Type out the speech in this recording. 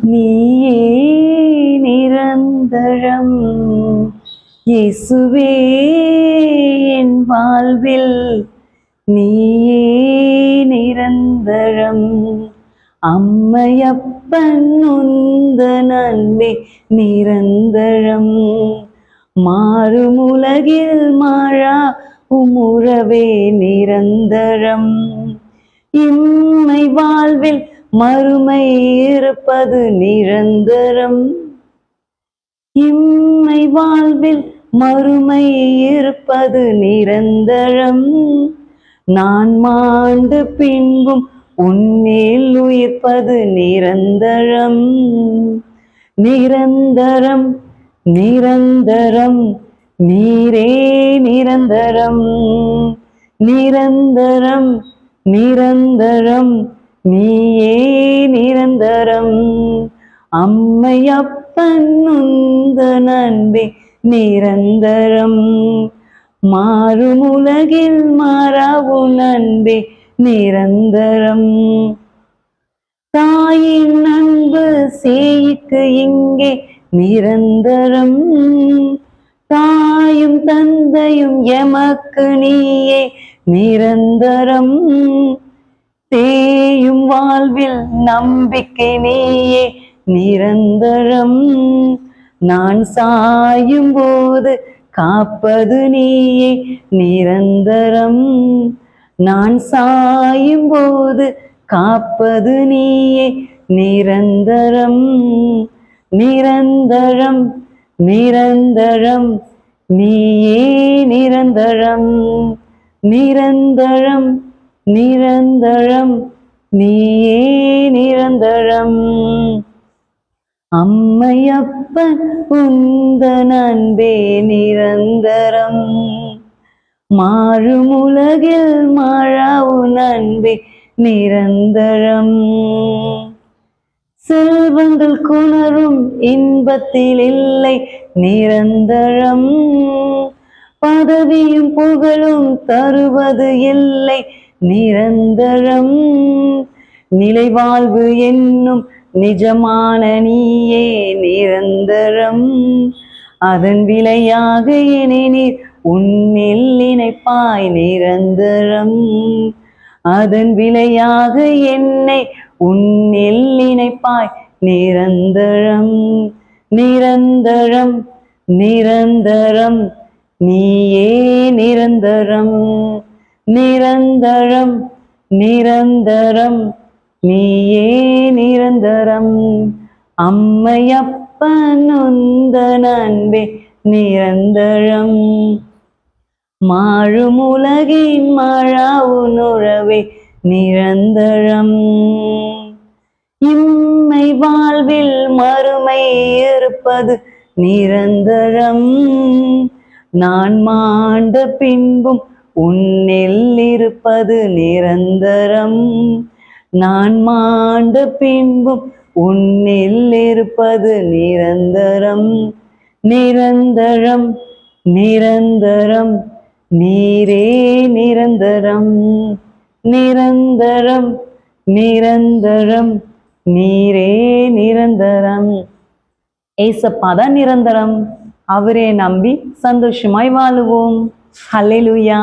நீயே நிரந்தரம், இயேசுவே என் வாழ்வில் நீயே நிரந்தரம். அம்மையப்பன் உந்தன் அன்பே நிரந்தரம், மாறும் உலகில் மாறா உம்முறவே நிரந்தரம். இம்மை வாழ்வில் மறுமை இருப்பது நிரந்தரம், இம்மை வாழ்வில் மறுமை இருப்பது நிரந்தரம். நான் மாண்டு பின்பும் உன்னில் உயிர்ப்பது நிரந்தரம். நிரந்தரம் நிரந்தரம் நீரே நிரந்தரம், நிரந்தரம் நிரந்தரம் நீயே நிரந்தரம். அம்மையப்பன் உந்தன் அன்பே நிரந்தரம், மாறும் உலகில் மாறா உன் அன்பே நிரந்தரம். தாயின் அன்பு சேய்க்கு இங்கே நிரந்தரம், தாயும் தந்தையும் எமக்கு நீயே நிரந்தரம். தேயும் வாழ்வில் நம்பிக்கை நீயே நிரந்தரம், நான் சாயும் போது காப்பது நீயே நிரந்தரம். நான் சாயும் போது காப்பது நீயே நிரந்தரம். நிரந்தரம் நிரந்தரம் நீயே நிரந்தரம், நிரந்தரம் நிரந்தரம் நீயே நிரந்தரம். அம்மையப்பன் உந்தன் அன்பே நிரந்தரம், மாறும் உலகில் மாறா உன் அன்பே நிரந்தரம். செல்வங்கள் குணரும் இன்பத்தில் இல்லை நிரந்தரம், பதவியும் புகழும் தருவது இல்லை நிரந்தரம். நிலைவாழ்வு என்னும் நிஜமான நீயே நிரந்தரம், அதன் விலையாக என்னை நீர் உன்னில் இணைப்பாய் நிரந்தரம். அதன் விலையாக என்னை உன்னில் இணைப்பாய் நிரந்தரம். நிரந்தரம் நிரந்தரம் நீயே நிரந்தரம், நிரந்தரம் நிரந்தரம் நீயே நிரந்தரம். அம்மையப்பன் உந்தன் அன்பே நிரந்தரம், மாறும் உலகின் மாறா உணர்வே நிரந்தரம். இம்மை வாழ்வில் மறுமை இருப்பது நிரந்தரம், நான் மாண்ட பின்பும் உன்னில் இருப்பது நிரந்தரம். நான் மாண்ட பின்பும் உன்னில் இருப்பது நிரந்தரம். நிரந்தரம் நிரந்தரம் நீரே நிரந்தரம், நிரந்தரம் நிரந்தரம் நீரே நிரந்தரம். ஏசப்பா தான் நிரந்தரம், அவரே நம்பி சந்தோஷமாய் வாழுவோம். ஹல்லேலூயா.